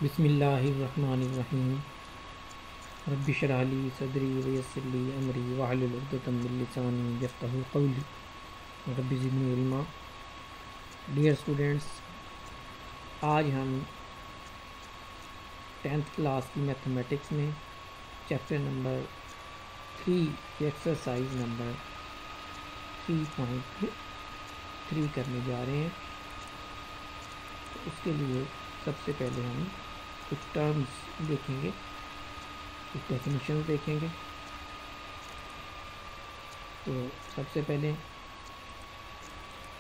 बिस्मिल्लाहिर्रहमानिर्रहीम रब्बि इश्रह ली सदरी वयस्सिर ली अमरी वहलुल उक़दतम मिन लिसानी यफ़क़हू क़ौली रब्बि ज़िदनी इल्मा। डियर स्टूडेंट्स, आज हम 10th क्लास की मैथमेटिक्स में चैप्टर नंबर 3 एक्सरसाइज नंबर 3.3 करने जा रहे हैं। तो उसके लिए सबसे पहले हम कुछ टर्म्स देखेंगे, कुछ डेफिनेशन देखेंगे। तो सबसे पहले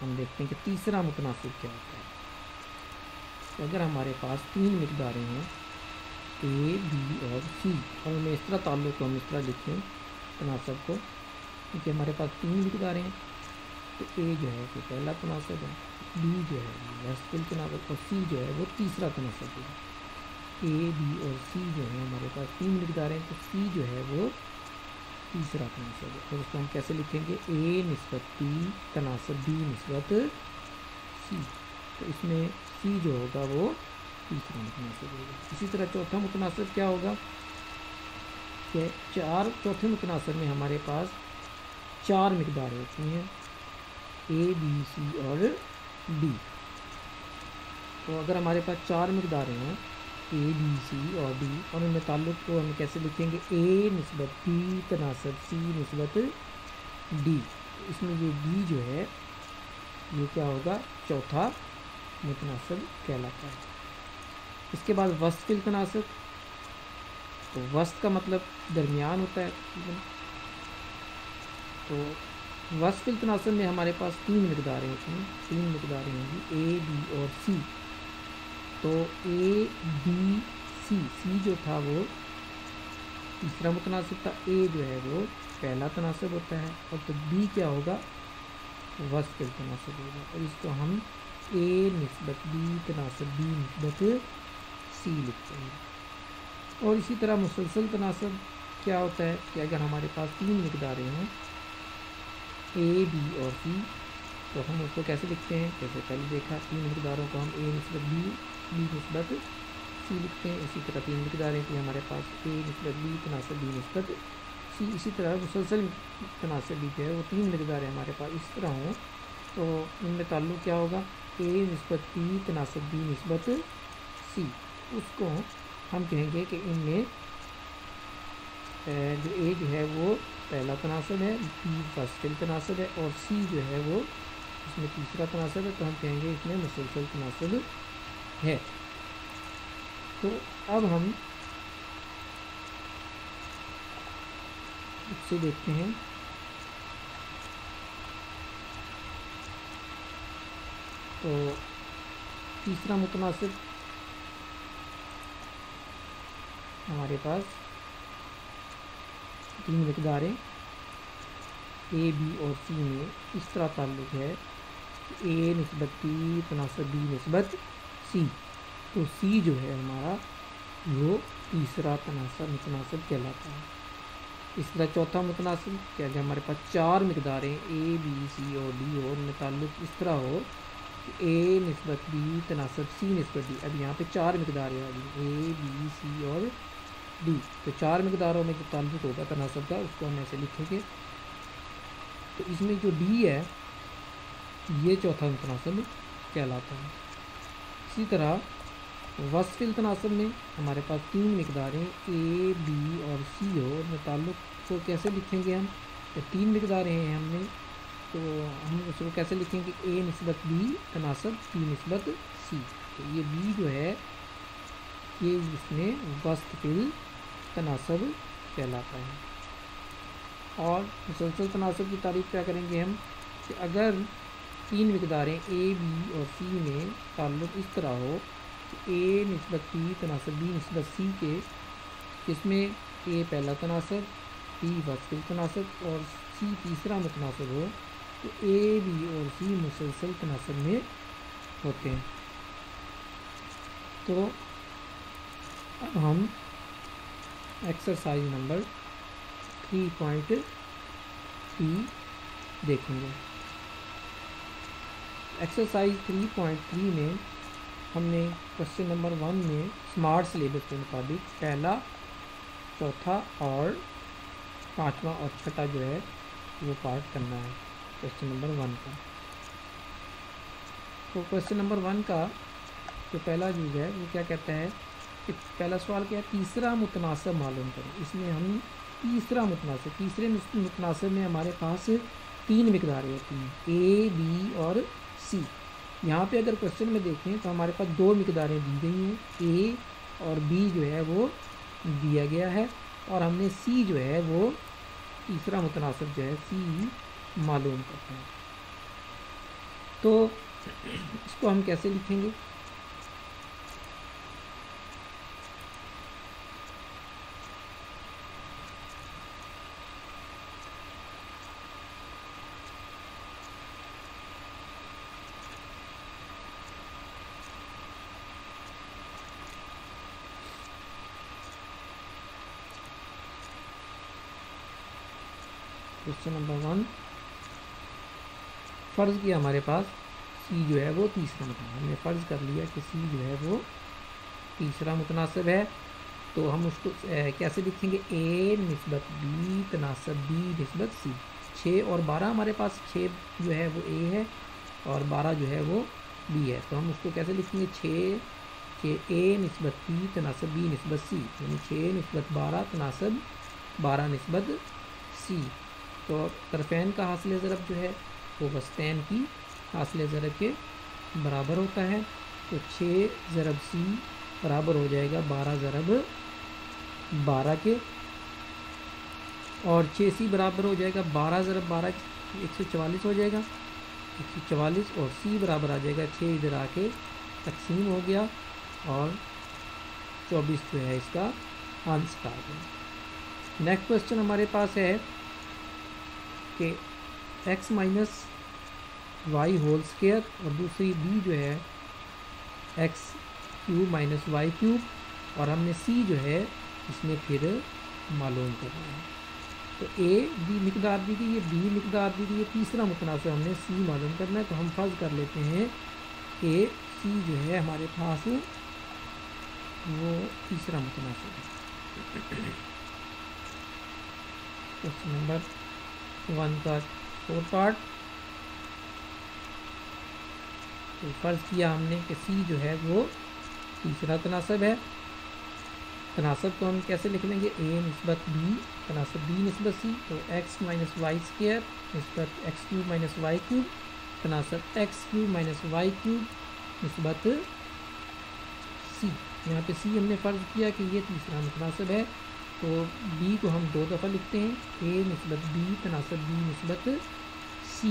हम देखते हैं कि तीसरा मुतनासिब क्या होता है। तो अगर हमारे पास तीन मिक़दारें हैं ए, बी और सी, और उनमें इस तरह ताल्लुक़ को हम इस तरह लिखें तनासब को, क्योंकि हमारे पास तीन मिक़दारें हैं। तो ए जो है वो पहला तनासब है, बी जो है वो वस्तुल तनासब, और सी जो है वो तीसरा तनासब है। ए, बी और सी जो है हमारे पास तीन मिक़दारें हैं, तो सी जो है वो तीसरा तनासब है। तो उसको हम कैसे लिखेंगे? ए निस्बत बी तनासब बी निस्बत सी। तो इसमें सी जो होगा वो तीसरा मुतनासिब होगा। इसी तरह चौथा मुतनासिब क्या होगा कि चौथे मुतनासिब में हमारे पास चार मिक़दारें होती हैं, ए, बी, सी और डी। तो अगर हमारे पास चार मिक़दारें हैं ए, बी, सी और डी, और उनमें ताल्लुक़ को हम कैसे लिखेंगे? ए निस्बत बी तनासब सी निस्बत डी। इसमें ये डी जो है ये क्या होगा? चौथा मुतनासिब कहलाता है। इसके बाद वस्फ़िल तनासब। तो वस्त का मतलब दरमियान होता है। तो वस्फ़िल तनासब में हमारे पास तीन मिक़दारें होती हैं, तीन मिक़दारें होंगी ए, बी और सी। तो ए, बी, सी जो था वो तीसरा मुतनासिब था, ए जो है वो पहला तनासब होता है, और तो बी क्या होगा? वस्फ़िल तनासब होगा। और इसको हम ए निस्बत बी तनासब बी निस्बत सी लिखते हैं। और इसी तरह मुसलसल तनासब क्या होता है कि अगर हमारे पास तीन मिक़दारें हैं ए, बी और सी, तो हम उसको कैसे लिखते हैं? जैसे पहले देखा, तीन मिक़दारों को हम ए निस्बत बी निस्बत सी लिखते हैं। इसी तरह तीन मिक़दारें थी हमारे पास ए निस्बत बी तनासब बी निस्बत सी। इसी तरह मुसलसल तनासब भी जो है वो तीन मिक़दारें हमारे पास इस तरह हों, तो इनमें ताल्लुक़ क्या होगा? ए निस्बत बी तनासब बी निस्बत सी। उसको हम कहेंगे कि इनमें जो ए जो है वो पहला तनासब है, बी वस्फ़िल तनासब है, और सी जो है वो इसमें तीसरा तनासब है। तो हम कहेंगे इसमें मुसलसल तनासब है। तो अब हम इससे देखते हैं। तो तीसरा मुतनासिब हमारे पास तीन मिक़दारें ए, बी और सी में इस तरह ताल्लुक़ है, ए निस्बत बी तनासब बी निस्बत सी। तो सी जो है हमारा वो तीसरा मुतनासिब कहलाता है। इस तरह चौथा मुतनासिब क्या है? हमारे पास चार मिक़दारें ए, बी, सी और डी हो, उनमें ताल्लुक़ इस तरह हो कि ए निस्बत बी तनासब सी निस्बत डी। अब यहाँ पे चार मिक़दारें आ गई, ए, बी, सी और डी। तो चार मिक़दारों में जो ताल्लुक़ होगा तनासब का, उसको हम ऐसे लिखेंगे। तो इसमें जो डी है ये चौथा मुतनासिब कहलाता है। इसी तरह वस्फ़िल तनासब में हमारे पास तीन मिक़दारें ए, बी और सी हो, उनमें ताल्लुक़ को कैसे लिखेंगे हम? तो तीन मिक़दारें हैं हमने, तो हम उसको कैसे लिखेंगे? ए निस्बत बी तनासब बी निस्बत सी। तो ये बी जो है ये इसमें वस्फ़िल तनासब कहलाता है। और मुसलसल तनासब की तारीफ़ क्या करेंगे हम कि अगर तीन मिक़दारें ए, बी और सी में ताल्लुक़ इस तरह हो कि ए निस्बत बी तनासब बी निस्बत सी के, जिसमें ए पहला तनासब, बी वस्फ़िल तनासब और सी तीसरा मुतनासिब हो, तो ए, बी और सी मुसलसल तनासब में होते हैं। तो अब हम एक्सरसाइज नंबर 3.3 देखेंगे। एक्सरसाइज 3.3 में हमने क्वेश्चन नंबर 1 में स्मार्ट सिलेबस के मुताबिक पहला, चौथा और पाँचवा और छठा जो है वो पार्ट करना है क्वेश्चन नंबर 1 का। तो क्वेश्चन नंबर 1 का जो पहला चीज़ है वो क्या कहता है कि पहला सवाल क्या है, तीसरा मुतनासिब मालूम करें। इसमें हम तीसरे मुतनासिब में हमारे पास 3 मिकदारें होती हैं, ए, बी और सी। यहाँ पे अगर क्वेश्चन में देखें तो हमारे पास 2 मिकदारें दी गई हैं, ए और बी जो है वो दिया गया है, और हमने सी जो है वो तीसरा मुतनासिब जो है सी मालूम करते हैं। तो इसको हम कैसे लिखेंगे? क्वेश्चन नंबर 1, फ़र्ज़ किया हमारे पास सी जो है वो तीसरा मुतनासिब, हमने फ़र्ज़ कर लिया कि सी जो है वो तीसरा मुतनासिब है। तो हम उसको कैसे लिखेंगे? ए निस्बत बी तनासब बी निस्बत सी। 6 और 12 हमारे पास, 6 जो है वो ए है और 12 जो है वो बी है। तो हम उसको कैसे लिखेंगे? 6 ए निस्बत बी तनासब बी निस्बत सी, यानी 6 निस्बत 12 तनासब 12 निस्बत सी। तो तरफ़ैन का हासिल ज़रब जो है वो वस्तैन की हासिल ज़रब के बराबर होता है। तो 6 ज़रब सी बराबर हो जाएगा 12 ज़रब 12 के, और 6 सी बराबर हो जाएगा 12 ज़रब 12, 144 हो जाएगा 144, और सी बराबर आ जाएगा 6 इधर आके तकसीम हो गया और 24 जो है इसका आंसर आ गया। नेक्स्ट क्वेश्चन हमारे पास है कि x minus y whole square, और दूसरी b जो है x cube minus Y cube, और हमने c जो है इसमें फिर मालूम करना है। तो a b मिकदार दी गई है, b मिकदार दी गई है, तीसरा मुतनासिब हमने c मालूम करना है। तो हम फर्ज कर लेते हैं कि c जो है हमारे पास वो तीसरा मुतनासिब है। क्वेश्चन नंबर 1 का 4 पार्ट। तो फ़र्ज़ किया हमने कि सी जो है वो तीसरा तनासब है। तनासब को हम कैसे लिख लेंगे? ए निस्बत बी तनासब बी निस्बत सी। तो एक्स माइनस वाई स्क्वायर निस्बत X cube minus Y cube तनासब X cube minus Y cube निस्बत सी। यहाँ पे सी हमने फ़र्ज़ किया कि ये तीसरा मुतनासिब है। तो b को हम 2 दफ़ा लिखते हैं, a निस्बत b तनासब b निस्बत c,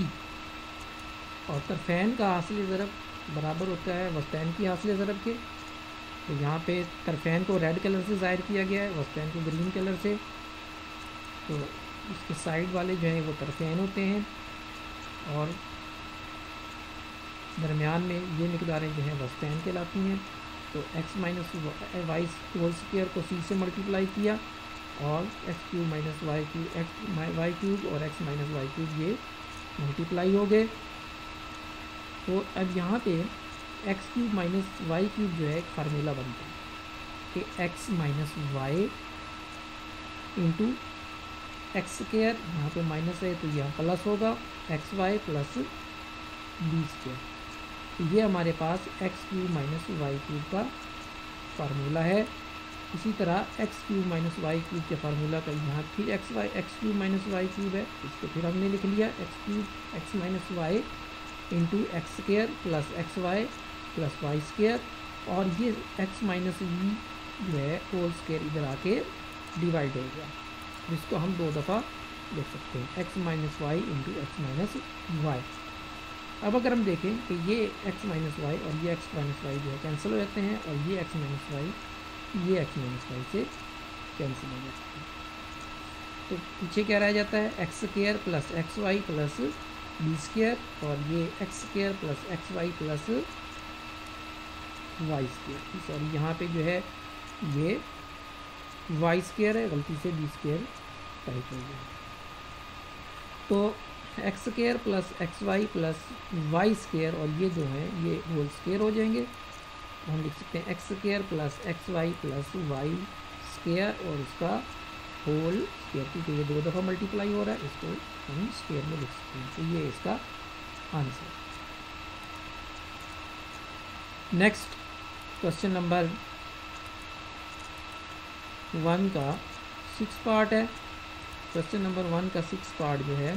और तरफ़ैन का हासिल ज़रब बराबर होता है वस्तैन की हासिल ज़रब के। तो यहाँ पे तरफ़ैन को रेड कलर से ज़ाहिर किया गया है, वस्तैन को ग्रीन कलर से। तो इसके साइड वाले जो हैं वो तरफ़ैन होते हैं, और दरमियान में ये मिकदारें जो हैं वस्तैन कहलाती हैं। तो x minus y whole square को c से मल्टीप्लाई किया, और x cube minus Y cube x y cube और x माइनस वाई क्यूब ये मल्टीप्लाई हो गए। तो अब यहाँ पे x cube minus Y cube जो है एक फार्मूला बनता है कि x minus y into x square, यहाँ पे माइनस है तो यहाँ प्लस होगा, x y plus b square. तो ये हमारे पास x cube minus Y cube का फार्मूला है। इसी तरह x cube minus Y cube के फार्मूला का यहाँ फिर x cube minus Y cube है, इसको फिर हमने लिख लिया x cube x minus y into x square plus x y plus y square, और ये एक्स माइनस वी जो है होल स्क्वायर इधर आके डिवाइड हो गया, जिसको हम 2 दफ़ा लिख सकते हैं, x minus y into x minus y. अब अगर हम देखें कि ये x माइनस वाई और ये x माइनस वाई जो है कैंसिल हो जाते हैं, और ये x माइनस वाई ये x माइनस वाई से कैंसिल हो जाते हैं। तो पीछे क्या रह जाता है? X square plus x y plus b square, और ये x square plus x y plus y square. Sorry यहाँ पे जो है ये वाई स्क्वायर है, गलती से बी स्क्वायर टाइप हो गया। तो x square plus x y plus y square, और ये जो है ये होल स्क्वायर हो जाएंगे। हम लिख सकते हैं x square plus x y plus y square और इसका होल स्क्वायर, क्योंकि ये 2 दफ़ा मल्टीप्लाई हो रहा है, इसको हम स्क्वायर में लिख सकते हैं। तो ये इसका आंसर। नेक्स्ट क्वेश्चन नंबर 1 का 6 पार्ट है। क्वेश्चन नंबर 1 का 6 पार्ट जो है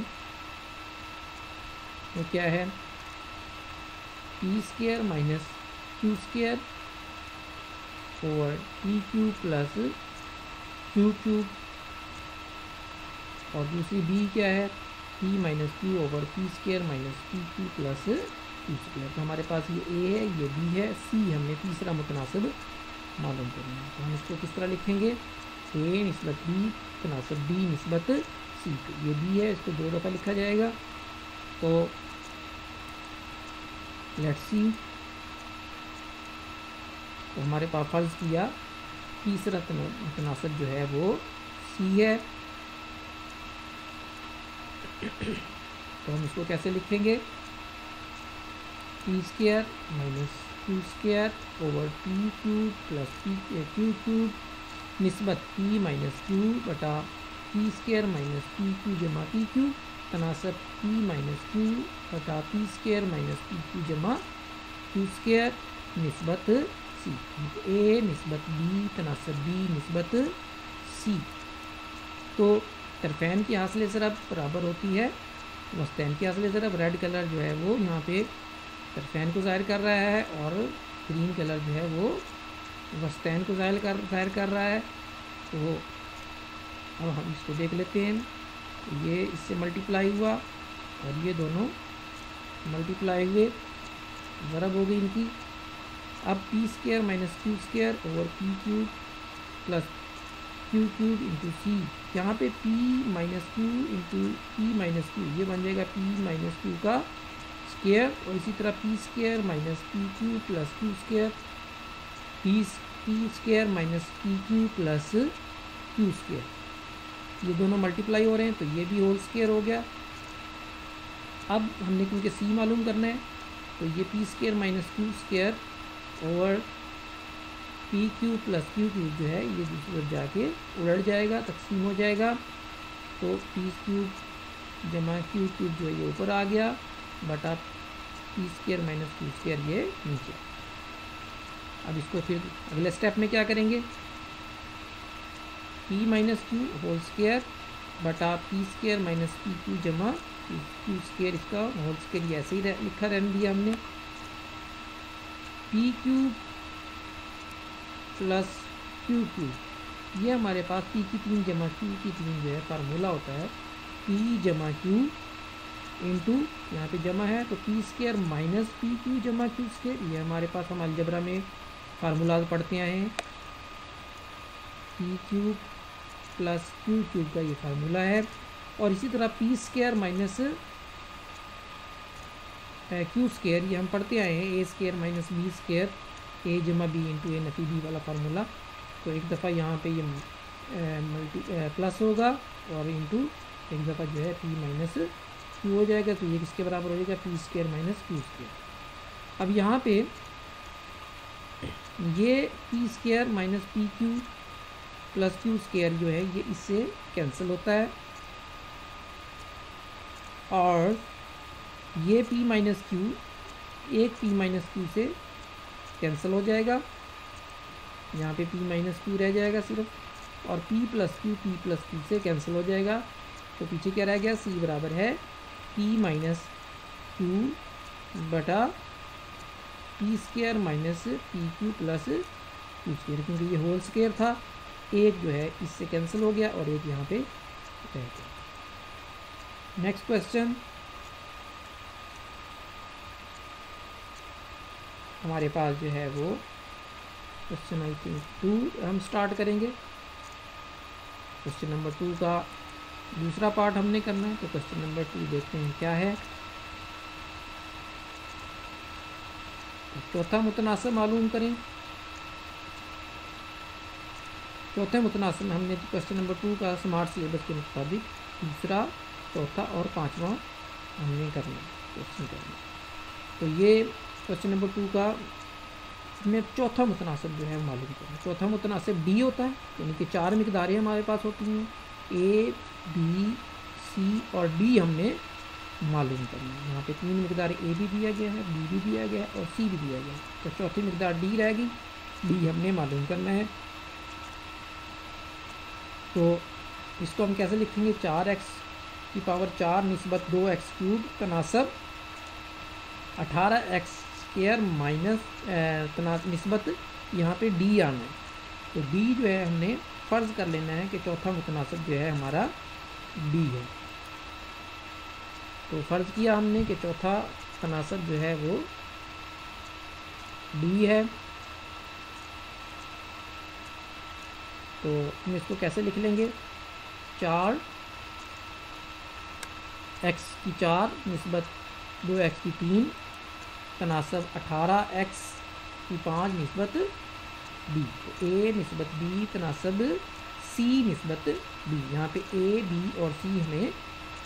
वो क्या है, P square minus Q square over P cube plus Q cube, और दूसरी बी क्या है, P minus Q over P square minus P Q plus Q square. तो हमारे पास ये ए है, ये बी है, सी हमने तीसरा मुतनासिब मालूम करना है। तो हम इसको किस तरह लिखेंगे, ए निस्बत बी तनासब बी निस्बत सी। तो ये बी है, इसको 2 दफ़ा लिखा जाएगा। तो लेट्स सी, तो हमारे पास फ़र्ज़ किया तीसरा तनासब जो है वो सी है। तो हम इसको कैसे लिखेंगे, P square minus Q square over P cube plus P Q cube निस्बत पी माइनस क्यू बटा P square minus P Q जमा पी क्यू तनासब पी माइनस क्यू बटा P square minus P Q जमा क्यू स्क्वायर निस्बत C. ए निस्बत B तनासब B निस्बत C. तो तरफैन की हासिल ज़रब बराबर होती है वस्तैन की हासिल ज़रब। रेड कलर जो है वो यहाँ पे तरफैन को ज़ाहिर कर रहा है और ग्रीन कलर जो है वो वस्तैन को ज़ाहिर कर रहा है। तो अब हम इसको देख लेते हैं, ये इससे मल्टीप्लाई हुआ और ये दोनों मल्टीप्लाई हुए, ज़रब हो गई इनकी। अब P square minus Q square over P cube plus Q cube into C. यहाँ पे P minus Q into P minus Q, ये बन जाएगा पी माइनस क्यू का स्क्वायर, और इसी तरह P square minus P Q plus Q square, P square minus P Q plus Q square, ये दोनों मल्टीप्लाई हो रहे हैं तो ये भी होल स्क्वायर हो गया। अब हमने क्योंकि सी मालूम करना है तो ये P square minus Q square over P Q plus Q cube जो है ये दूसरी तरफ जाके उलट जाएगा, तकसीम हो जाएगा। तो पी क्यूब जमा क्यू क्यूब जो है ये ऊपर आ गया बटा P square minus Q square ये नीचे। अब इसको फिर अगले स्टेप में क्या करेंगे, P minus Q whole square बटा P square minus P Q जमा क्यू स्क्वायर, इसका होल स्क्वायर ऐसे ही लिखा रहने दिया हमने। P cube plus Q cube, ये हमारे पास पी की 3 जमा क्यू की 3 जो है फार्मूला होता है, पी जमा क्यू इंटू यहाँ पे जमा है तो P square minus P Q जमा क्यू स्क्वायर, ये हमारे पास हम अलजबरा में फार्मूलाज पढ़ते आए हैं। P cube plus Q cube का ये फार्मूला है, और इसी तरह P square minus Q square ये हम पढ़ते आए हैं, ए स्क्वायर माइनस बी स्क्वायर ए जमा बी इंटू ए नफी बी वाला फार्मूला। तो एक दफ़ा यहाँ पे ये प्लस होगा और इंटू एक दफ़ा जो है पी माइनस क्यू हो जाएगा, तो ये किसके बराबर हो जाएगा, P square minus Q square. अब यहाँ पे ये P square minus P Q plus Q square जो है ये इससे कैंसिल होता है, और ये p माइनस क्यू एक p माइनस क्यू से कैंसिल हो जाएगा, यहाँ पे p माइनस क्यू रह जाएगा सिर्फ, और p प्लस क्यू से कैंसिल हो जाएगा। तो पीछे क्या रह गया, c बराबर है p माइनस क्यू बटा P square minus P Q plus Q square, क्योंकि ये होल स्क्वायर था, एक जो है इससे कैंसिल हो गया और एक यहाँ पे रह गया। नेक्स्ट क्वेश्चन हमारे पास जो है वो क्वेश्चन आई थिंक 2 हम स्टार्ट करेंगे। क्वेश्चन नंबर 2 का दूसरा पार्ट हमने करना है, तो क्वेश्चन नंबर 2 देखते हैं क्या है। तो चौथा मुतनासिब मालूम करें। चौथे मुतनासिब में हमने क्वेश्चन नंबर 2 का स्मार्ट सिलेबस के मुताबिक तीसरा, चौथा और पाँचवा हमने करना क्वेश्चन करना। तो ये क्वेश्चन नंबर 2 का हमें चौथा मुतनासिब जो है मालूम करना है। चौथा मुतनासिब डी होता है, यानी कि 4 मिकदारें हमारे पास होती हैं, ए बी सी और डी हमने मालूम करना है। यहाँ पे 3 मिकदार ए भी दिया गया है, बी भी दिया गया है और सी भी दिया गया है, तो चौथी मिकदार डी रहेगी, डी हमने मालूम करना है। तो इसको हम कैसे लिखेंगे, 4x की पावर 4 निस्बत 2x cube तनासब 18x square minus निस्बत यहाँ पे डी आना है। तो डी जो है हमने फ़र्ज़ कर लेना है कि चौथा मुतनासिब जो है हमारा डी है। तो फ़र्ज़ किया हमने कि चौथा तनासब जो है वो डी है। तो हम इसको कैसे लिख लेंगे, 4x की 4 निस्बत 2x की 3 तनासब 18x की 5 निस्बत b। तो a निस्बत b तनासब c निस्बत b। यहाँ पे a b और c हमें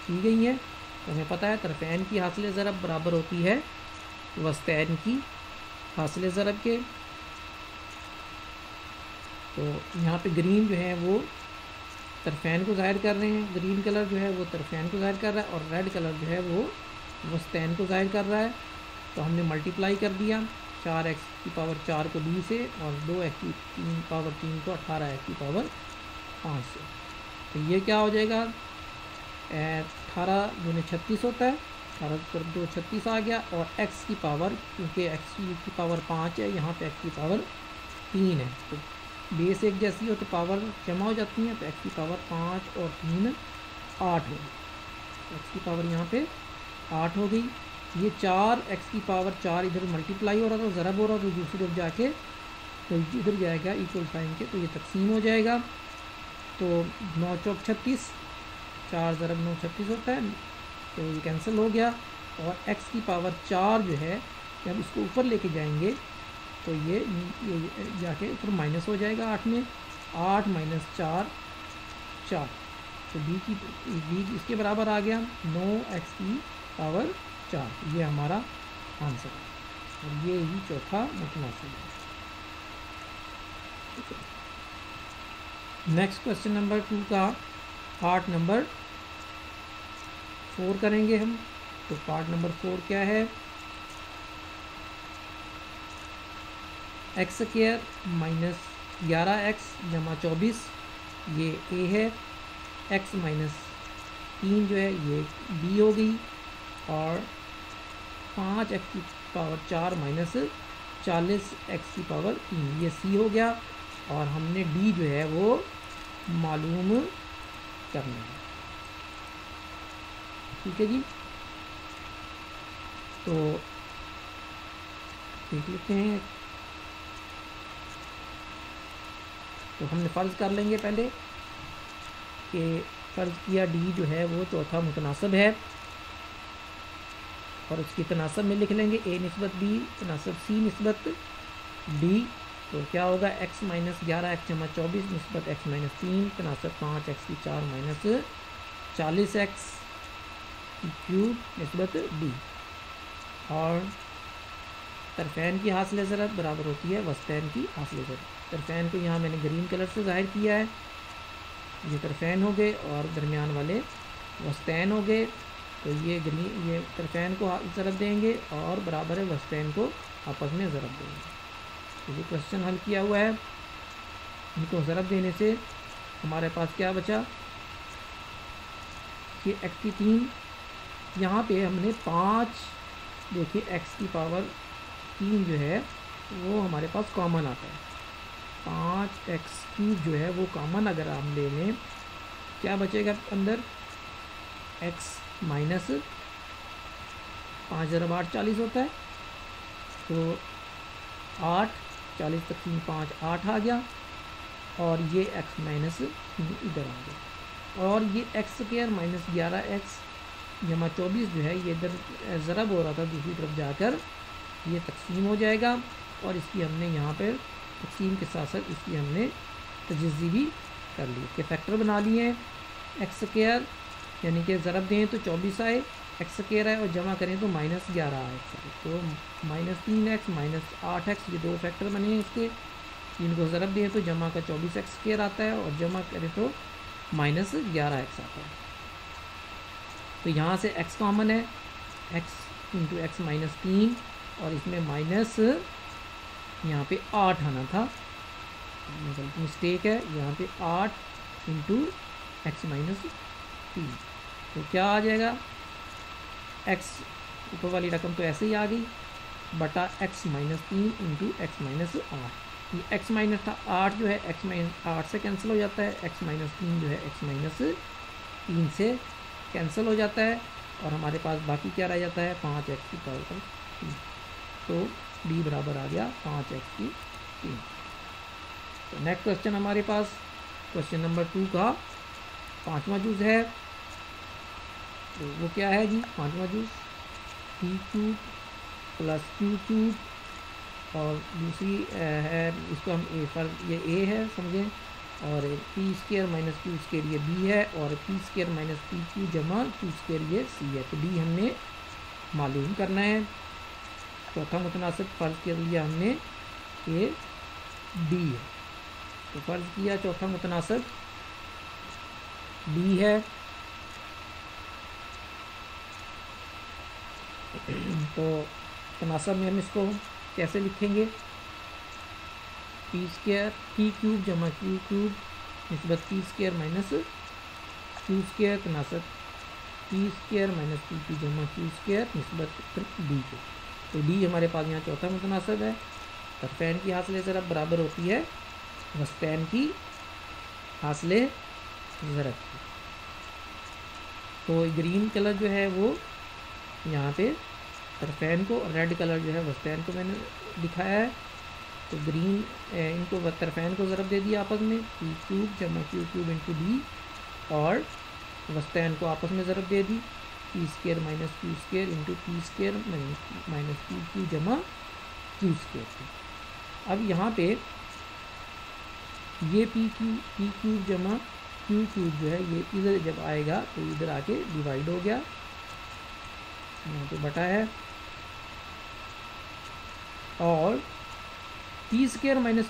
दी गई है। तो हमें पता है तरफ़ैन की हासिल ज़रब बराबर होती है वस्तैन की हासिल ज़रब के। तो यहाँ पे ग्रीन जो है वो तरफ़ैन को ज़ाहिर कर रहे हैं, ग्रीन कलर जो है वो तरफ़ैन को ज़ाहिर कर रहा है और रेड कलर जो है वो वस्तैन को ज़ाहिर कर रहा है। तो हमने मल्टीप्लाई कर दिया 4x की पावर 4 को b से और 2x की पावर 3 को 18x की पावर 5 से। तो ये क्या हो जाएगा, 18 दूनी 36 होता है, 18 पर 2 36 आ गया और x की पावर, क्योंकि x की पावर 5 है, यहाँ पे x की पावर 3 है, तो बेस एक जैसी हो तो पावर जमा हो जाती है। तो x की पावर 5 और 3 8 हो गई, x की पावर यहाँ पे 8 हो गई। ये 4x की पावर 4 इधर मल्टीप्लाई हो रहा था, ज़रब हो रहा था, तो दूसरी तरफ जाके तो इधर जाएगा इक्वल साइन के, तो ये तकसीम हो जाएगा। तो 9 चौक 36, 4 ज़रब 9 36 होता है, तो ये कैंसिल हो गया। और x की पावर 4 जो है जब इसको ऊपर लेके जाएंगे तो ये जाके ऊपर माइनस हो जाएगा 8 में, 8 माइनस 4 4, तो b इसके बराबर आ गया 9x की पावर 4। ये हमारा आंसर है और ये ही चौथा मुतनासिब है। नेक्स्ट क्वेश्चन नंबर 2 का पार्ट नंबर 4 करेंगे हम। तो पार्ट नंबर 4 क्या है, एक्स स्क्वायर माइनस 11x जमा 24 ये a है, x माइनस 3 जो है ये b हो गई और 5x की पावर 4 माइनस 40x की पावर 3 ये c हो गया। और हमने d जो है वो मालूम करना है, ठीक है जी। तो देख लेते हैं, तो हमने फ़र्ज़ कर लेंगे पहले कि फ़र्ज़ किया d जो है वो चौथा मुतनासिब है और उसकी तनासब में लिख लेंगे a निस्बत b तनासब c निस्बत d। तो क्या होगा, x माइनस 11x जमा 24 निस्बत x माइनस 3 तनासब 5x की 4 माइनस 40x की क्यूब निस्बत d। और तरफ़ैन की हासिल ज़रब बराबर होती है वस्तैन की हासिल ज़रब। तरफ़ैन को यहाँ मैंने ग्रीन कलर से ज़ाहिर किया है, ये तरफ़ैन हो गए और दरमियान वाले वस्तैन हो गए। तो ये तरफ़ैन को ज़रब देंगे और बराबर है वस्तैन को आपस में ज़रब देंगे। तो ये क्वेश्चन हल किया हुआ है, इनको ज़रब देने से हमारे पास क्या बचा, ये x की 3, यहाँ पे हमने 5, देखिए x की पावर 3 जो है वो हमारे पास कॉमन आता है, 5x क्यूब जो है वो कॉमन अगर हम ले लें क्या बचेगा अंदर, x माइनस 5 ज़रब 8 40 होता है, तो 8 40 तकसीम 5 8 आ गया और ये x माइनस इधर आ गया। और ये x स्क्वायर माइनस 11x जमा 24 जो है ये इधर ज़रब हो रहा था, दूसरी तरफ जाकर ये तकसीम हो जाएगा और इसकी हमने यहाँ पर तकसीम के साथ साथ इसकी हमने तजज़ी भी कर ली, इसके फैक्टर बना लिए हैं। एक्स स्क्वायर यानी कि ज़रब दें तो 24 आए, एक्स स्क्वायर आए, और जमा करें तो -11 एक्स आए। तो -3x -8x ये दो फैक्टर बने हैं इसके। इनको ज़रब दें तो जमा का 24x स्क्वायर आता है, और जमा करें तो -11x आता है। तो यहाँ से x कॉमन है, x इंटू एक्स -3, और इसमें माइनस यहाँ पे 8 आना था, मिस्टेक है, यहाँ पे 8 इंटू एक्स -3। तो क्या आ जाएगा, x ऊपर वाली रकम तो ऐसे ही आ गई, बटा x-3 इंटू एक्स -8। ये x -8 जो है x -8 से कैंसिल हो जाता है, x-3 जो है x -3 से कैंसिल हो जाता है, और हमारे पास बाकी क्या रह जाता है, 5x की पावर 3। तो d बराबर आ गया 5x की 3। तो नेक्स्ट क्वेश्चन हमारे पास क्वेश्चन नंबर 2 का 5वां जूज है। तो वो क्या है जी, 5वां जूज p³ + q³, और दूसरी है, इसको हम ये a है समझें, और p² - q² ये b है, और p² - pq जमा q² ये c है। तो d हमने मालूम करना है। चौथा मुतनासिब फ़र्ज़ कर लिया हमने कि d है, तो फ़र्ज़ किया चौथा मुतनासिब d है। तो तनासब में हम इसको कैसे लिखेंगे, p³ जमा q³ निस्बत p² - q² तनासब p² - pq जमा q² निस्बत d के। तो d हमारे पास यहाँ चौथा मुतनासिब है। तरफैन की हासिल ज़रब बराबर होती है वस्तैन की हासिल ज़रब की। तो ग्रीन कलर जो है वो यहाँ पे तरफैन को, और रेड कलर जो है वस्तैन को मैंने दिखाया है। तो ग्रीन इनको तरफैन को ज़रब दे दिया आपस में, p³ जमा q³ इंटू d, और वस्तैन को आपस में ज़रब दे दी, p² - q² into p² - pq जमा q²। अब यहाँ पे ये p³ जमा q³ जो है ये इधर जब आएगा तो इधर आके डिवाइड हो गया, यहाँ पे बटा है, और p² - q², a² -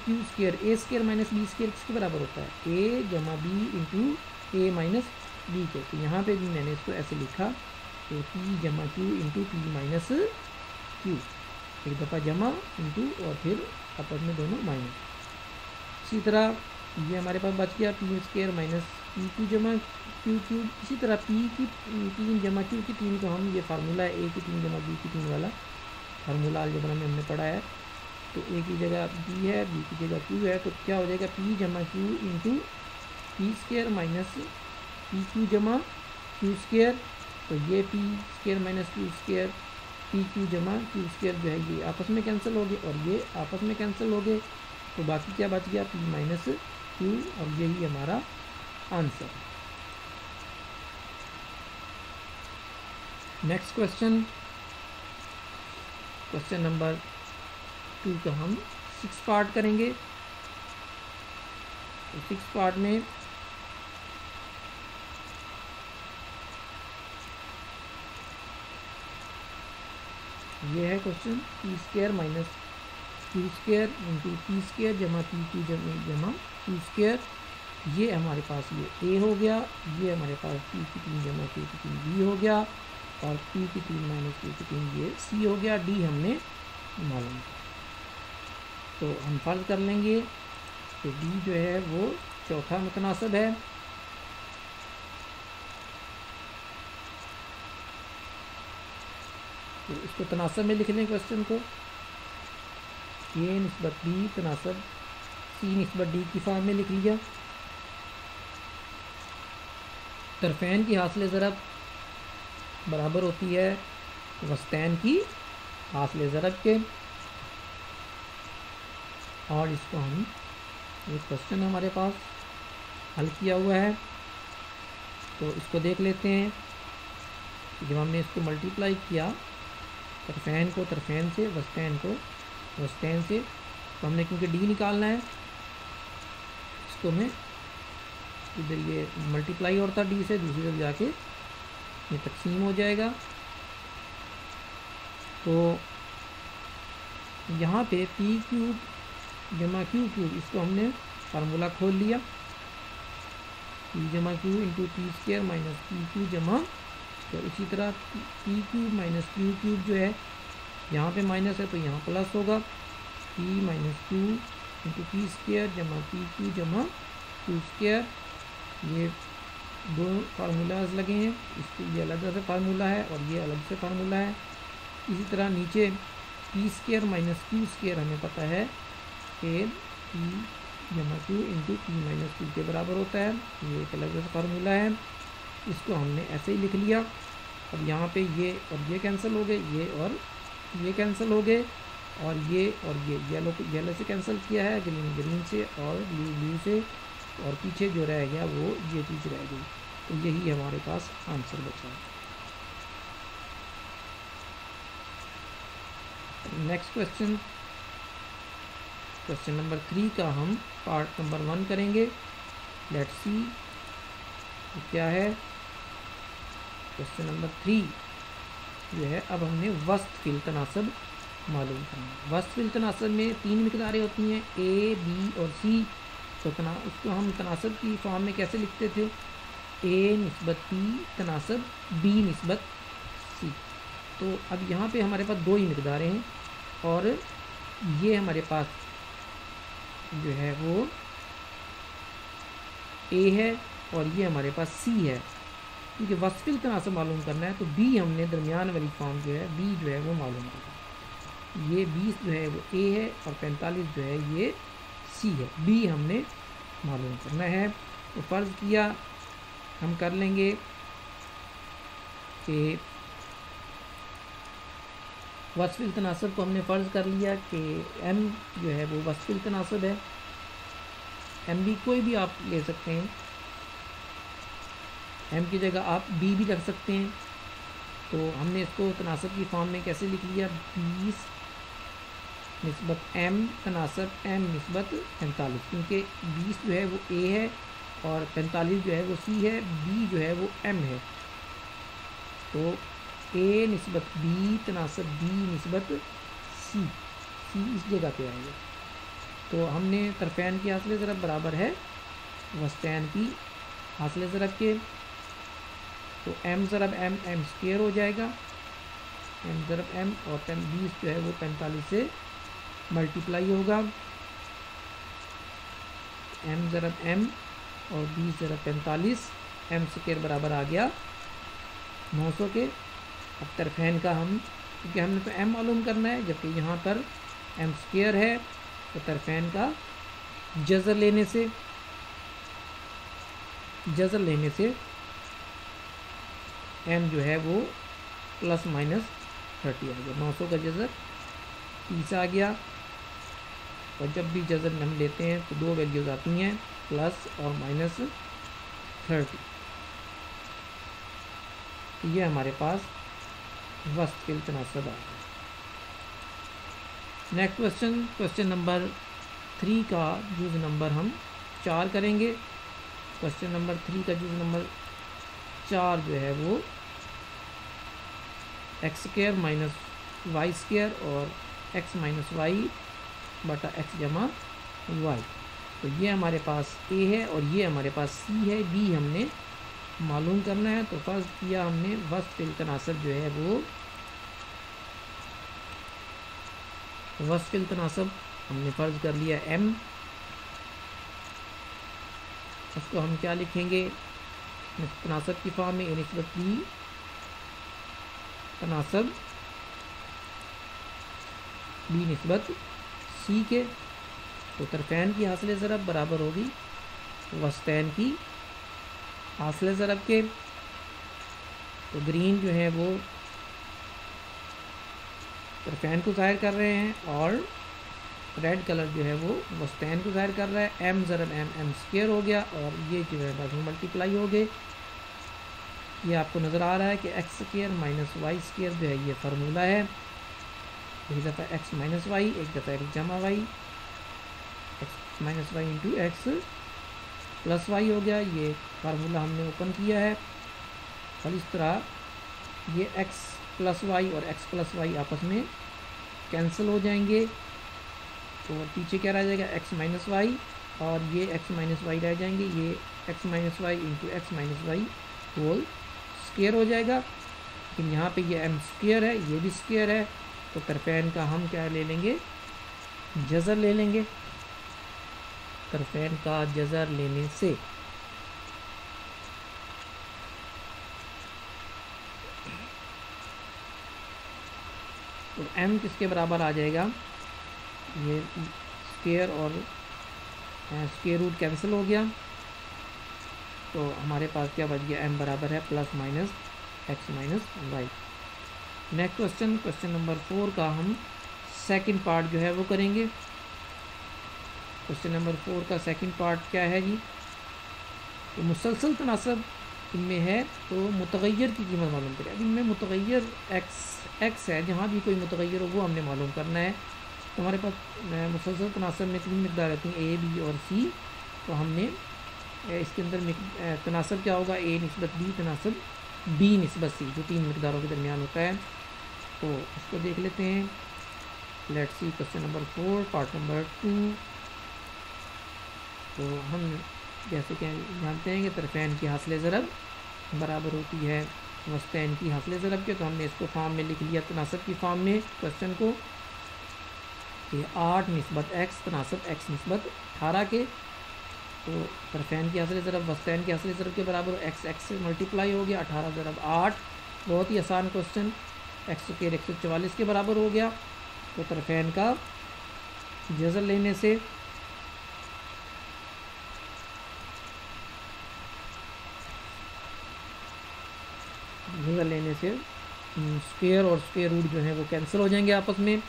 b² किसके बराबर होता है, a जमा b into a minus b के। तो यहाँ पे भी मैंने इसको ऐसे लिखा, तो p जमा q into p minus q, एक दफ़ा जमा इंटू और फिर आपस में दोनों माइनस। इसी तरह ये हमारे पास बच गया p² - pq जमा q³। इसी तरह p की 3 जमा q की 3 को हम, ये फार्मूला है a की 3 जमा b की 3 वाला फार्मूला अलजेब्रा में हमने पढ़ा है। तो a की जगह b है, b की जगह q है, तो क्या हो जाएगा p जमा q इंटू p² - pq जमा q²। तो ये p² - q² pq जमा q² जो है ये आपस में कैंसिल हो गए, और ये आपस में कैंसिल हो गए, तो बाकी क्या बच गया, p माइनस q, और यही हमारा answer. Next question, question number 2 का हम 6 पार्ट करेंगे। तो 6 पार्ट में ये है question, p² - q² into p² जमा pq जमा q²। ये हमारे पास ये a हो गया, ये हमारे पास p की 3 जमा q की 3 b हो गया, और p की 3 माइनस q की 3 ये c हो गया, d हमने मालूम किया। तो हम फर्ज कर लेंगे कि d जो है वो चौथा मुतनासिब है। तो इसको तनासब में लिख लें क्वेश्चन को, a निस्बत b तनासब c निस्बत d की फॉर्म में लिख लिया। तरफैन की हासिल ज़रब बराबर होती है वस्तैन की हासिल ज़रब के, और इसको हम, ये क्वेश्चन हमारे पास हल किया हुआ है। तो इसको देख लेते हैं। जब हमने इसको मल्टीप्लाई किया तरफैन को तरफैन से, वस्तैन को वस्तैन से, तो हमने क्योंकि d निकालना है, इसको मैं इधर ये मल्टीप्लाई और था d से, दूसरी तरफ जाके ये तकसीम हो जाएगा। तो यहाँ पे पी क्यूब जमा क्यू क्यूब, इसको हमने फार्मूला खोल लिया, पी जमा Q into P square minus P Q जमा। तो इसी तरह P cube minus Q cube जो है यहाँ पे माइनस है तो यहाँ प्लस होगा, P minus Q into P square जमा पी क्यू जमा क्यू स्क्वायर। ये दो फार्मूलाज लगे हैं, इसके ये अलग से फार्मूला है और ये अलग से फार्मूला है। इसी तरह नीचे P square minus Q square हमें पता है कि पी जमा Q into P minus Q के बराबर होता है, ये एक अलग से फार्मूला है। इसको हमने ऐसे ही लिख लिया। अब यहाँ पे ये और ये कैंसिल हो गए, ये और ये कैंसिल हो गए, और ये येलो से कैंसिल किया है, ग्रीन से और ब्लू से, और पीछे जो रह गया वो ये चीज़ रह गई। तो यही हमारे पास आंसर बचा है। नेक्स्ट क्वेश्चन, क्वेश्चन नंबर 3 का हम पार्ट नंबर 1 करेंगे। लेट्स सी क्या है। क्वेश्चन नंबर 3 जो है, अब हमने वस्तफिल तनासब मालूम करना है। वस्तफिल तनासब में 3 मिकदारें होती हैं, ए बी और सी। तो उसको हम तनासब की फॉर्म में कैसे लिखते थे, ए निस्बत पी तनासब बी निस्बत सी। तो अब यहाँ पे हमारे पास 2 ही मिकदारें हैं और ये हमारे पास जो है वो ए है और ये हमारे पास सी है। क्योंकि वस्तफिल तनासब मालूम करना है तो बी हमने दरमियान वाली फॉर्म जो है बी जो है वो मालूम करना है। ये 20 जो है वो ए है और 45 जो है ये सी है, बी हमने मालूम करना है। तो फ़र्ज़ किया हम कर लेंगे कि वस्तफिल तनासब को हमने फ़र्ज़ कर लिया कि एम जो है वो वस्तफिल तनासब है। एम बी कोई भी आप ले सकते हैं, एम की जगह आप बी भी रख सकते हैं। तो हमने इसको तनासब की फॉर्म में कैसे लिख लिया, 20 निस्बत एम तनासब एम निस्बत 45, क्योंकि 20 जो है वो ए है और 45 जो है वो सी है, बी जो है वो एम है। तो ए निस्बत बी तनासब बी निस्बत सी, सी इस जगह पे आएगा। तो हमने तरफैन की हासिल ज़रब बराबर है वस्तैन की हासिल ज़रब के। तो एम ज़रब एम एम स्क्वायर हो जाएगा, एम ज़रब एम, और 20 जो है वो 45 से मल्टीप्लाई होगा। एम ज़रब एम और 20 ज़रब 45, एम स्क्वायर बराबर आ गया 900 के। अब तरफैन का हम, क्योंकि हमने तो एम मालूम करना है जबकि यहाँ पर एम स्क्वायर है, तो तरफैन का जज़र लेने से एम जो है वो प्लस माइनस 30 आ गया। 900 का जज़र 30 आ गया। और जब भी जज़र हम लेते हैं तो 2 वैल्यूज़ आती हैं, प्लस और माइनस 30। ये हमारे पास वस्तफिल तनासब आ गया। नेक्स्ट क्वेश्चन, क्वेश्चन नंबर 3 का जुज़ नंबर हम 4 करेंगे। क्वेश्चन नंबर 3 का जुज़ नंबर 4 जो है वो x square minus Y square और एक्स माइनस वाई बटा एक्स जमा वाई। तो ये हमारे पास ए है और ये हमारे पास सी है, बी हमने मालूम करना है। तो फर्ज किया हमने वस्तफिल तनासब जो है वो वस्तफिल तनासब हमने फ़र्ज़ कर लिया एम। उसको हम क्या लिखेंगे, तनासब की फॉर्म में ए निस्बत बी तनासब बी निस्बत सी के। तो तरफैन की हासिल ज़रब बराबर होगी वस्तैन की हासिल ज़रब के। तो ग्रीन जो है वो तरफैन को ज़ाहिर कर रहे हैं और रेड कलर जो है वो वस्तैन को ज़ाहिर कर रहा है। एम ज़रब एम एम स्क्वायर हो गया और ये जो है बस मल्टीप्लाई हो गए। ये आपको नज़र आ रहा है कि x square minus Y square जो है ये फार्मूला है। एक दफ़ा एक्स माइनस वाई, एक दफ़ा एक्स जमा y, x minus y into x plus y हो गया। ये फार्मूला हमने ओपन किया है। और इस तरह ये x प्लस वाई और x प्लस वाई आपस में कैंसिल हो जाएंगे, तो पीछे क्या रह जाएगा x माइनस वाई, और ये x माइनस वाई रह जाएंगे, ये x minus y into x minus y whole square हो जाएगा। लेकिन यहाँ पे ये m स्क्वायर है, ये भी स्क्वायर है, तो तरफेन का हम क्या ले लेंगे, जज़र ले लेंगे। तरफेन का जज़र लेने से तो m किसके बराबर आ जाएगा, ये स्क्वायर और स्क्वायर रूट कैंसिल हो गया, तो हमारे पास क्या बच गया, m बराबर है plus minus x minus y. Next question, question number 4 का हम सेकंड पार्ट जो है वो करेंगे। क्वेश्चन नंबर 4 का सेकंड पार्ट क्या है जी, तो मुसलसल तनासब इनमें है, तो मुतगय्यर की कीमत मालूम करें। अब इनमें मुतगय्यर एक्स है, जहाँ भी कोई मुतगय्यर हो वो हमने मालूम करना है। तो हमारे पास मुसलसल तनासब में 3 मकदार रहती हैं, ए बी और सी। तो हमने इसके अंदर तनासब क्या होगा, ए निस्बत बी तनासब बी निस्बत सी, जो 3 मकदारों के दरमियान होता है। तो इसको देख लेते हैं। Let's see question number 4 part number 2। तो हम जैसे कि जानते हैं कि तरफेन की हासिल ज़रब बराबर होती है वस्तैन की हासिल ज़रब के, तो हमने इसको फॉर्म में लिख लिया तनासब की फॉर्म में क्वेश्चन को, कि 8 निस्बत एक्स तनासब एक्स निस्बत 18 के। तो तरफेन की हासिल ज़रब वस्तैन की हासिल ज़रब के बराबर एक्स एक्स से मल्टीप्लाई हो गया, 18 ज़रब 8। बहुत ही आसान क्वेश्चन, एक्स स्क्वायर 144 के बराबर हो गया। तो तरफेन का जज़र लेने से स्क्वायर और स्क्वायर रूट जो है वो कैंसिल हो जाएंगे आपस में,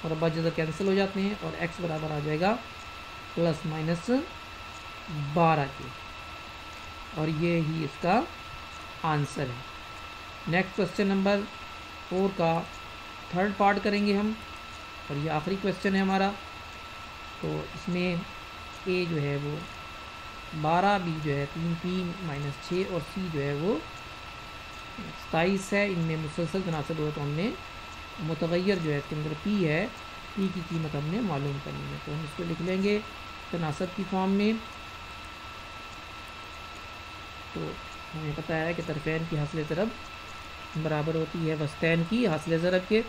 और अब जज़र कैंसिल हो जाते हैं, और x बराबर आ जाएगा प्लस माइनस 12 के, और ये ही इसका आंसर है। नेक्स्ट क्वेश्चन नंबर 4 का थर्ड पार्ट करेंगे हम, और ये आखिरी क्वेश्चन है हमारा। तो इसमें a जो है वो 12, b जो है 3p माइनस 6, और c जो है वो 27 है। इनमें मुसलसल तनासब हो, तो हमने मुतगय्यर जो है इसके अंदर p है, p की कीमत हमने मालूम करनी है। तो हम इसको लिख लेंगे तनासब की फॉर्म में। तो हमें पता है कि तरफेन की हासिल ज़रब बराबर होती है वस्तैन की हासिल ज़रब के,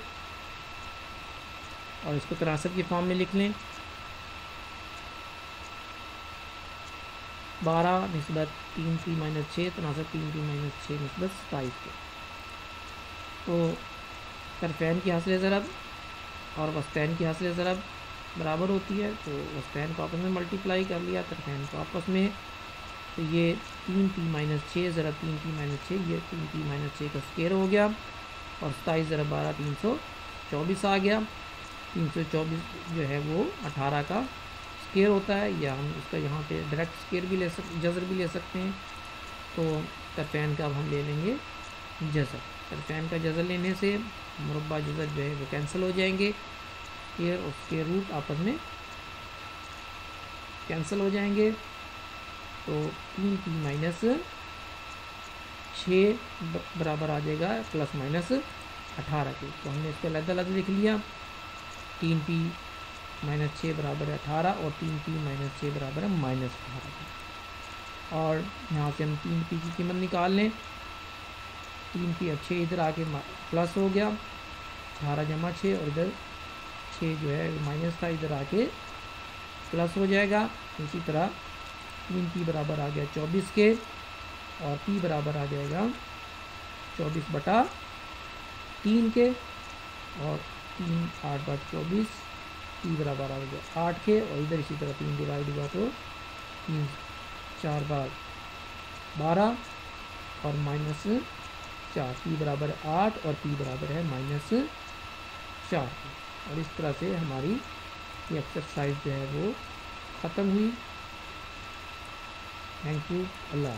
और इसको तनासब की फॉर्म में लिख लें। 12 निस्बत 3p माइनस 6 तनासब 3p माइनस 6 निस्बत 27 के। तो तरफेन की हासिल ज़रब और वस्तैन की हासिल ज़रब बराबर होती है, तो वस्तैन को आपस में मल्टीप्लाई कर लिया, तरफेन को आपस में। तो ये 3p माइनस 6 ज़रब 3p माइनस 6, ये 3p माइनस 6 का स्क्वायर हो गया, और 27 ज़रब 12 324 आ गया। 324 जो है वो 18 का स्क्वायर होता है, या हम इसका यहाँ पे डायरेक्ट स्क्वायर भी ले जज़र भी ले सकते हैं। तो तरफेन का अब हम ले लेंगे जज़र। तरफेन का जज़र लेने से मुरब्बा जज़र जो है वो कैंसिल हो जाएंगे, स्क्वायर और स्क्वायर रूट आपस में कैंसिल हो जाएंगे। तो 3p माइनस 6 बराबर आ जाएगा प्लस माइनस 18 के। तो हमने इसको अलग अलग लिख लिया, 3p माइनस 6 बराबर है 18, और 3p माइनस 6 बराबर है माइनस 18। और यहाँ से हम 3p की कीमत निकाल लें। 3p अब 6 इधर आके प्लस हो गया, 18 जमा 6, और इधर 6 जो है माइनस था, इधर आके प्लस हो जाएगा। इसी तरह 3p बराबर आ गया 24 के, और p बराबर आ जाएगा 24/3 के, और 3 8 बार 24, p बराबर आ गया 8 के, और इधर इसी तरह 3 डिवाइड हुआ तो 3 4 बार 12, और माइनस 4, p बराबर 8 और p बराबर है माइनस 4। और इस तरह से हमारी ये एक्सरसाइज जो है वो ख़त्म हुई। Thank you, Allah.